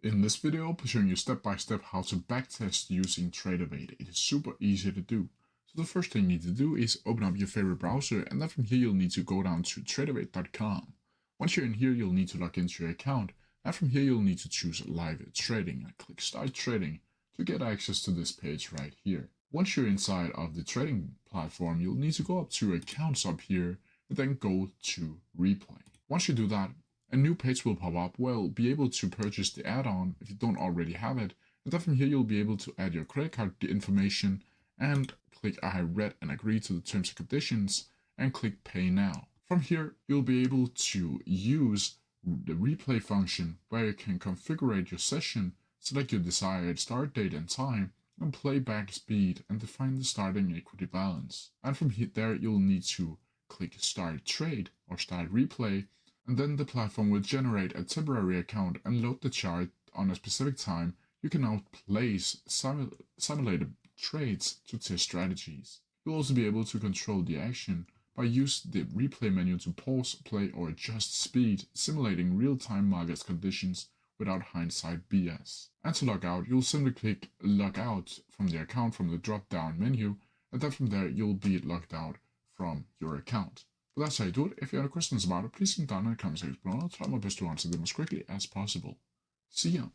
In this video, I'll be showing you step by step how to backtest using Tradovate. It is super easy to do. So the first thing you need to do is open up your favorite browser, and then from here you'll need to go down to tradovate.com. Once you're in here, you'll need to log into your account, and from here you'll need to choose live trading and click start trading to get access to this page right here. Once you're inside of the trading platform, you'll need to go up to accounts up here and then go to replay. Once you do that, a new page will pop up where you'll be able to purchase the add-on if you don't already have it. And then from here, you'll be able to add your credit card information and click I read and agree to the terms and conditions and click pay now. From here, you'll be able to use the replay function where you can configure your session, select your desired start date and time, and playback speed and define the starting equity balance. And from here, there you'll need to click start trade or start replay, and then the platform will generate a temporary account and load the chart on a specific time. You can now place simulated trades to test strategies. You'll also be able to control the action by using the replay menu to pause, play, or adjust speed, simulating real-time market conditions without hindsight BS. And to log out, you'll simply click log out from the account from the drop-down menu, and then from there you'll be logged out from your account. But that's how you do it. If you have any questions about it, please leave them down in the comment section below. I'll try my best to answer them as quickly as possible. See ya!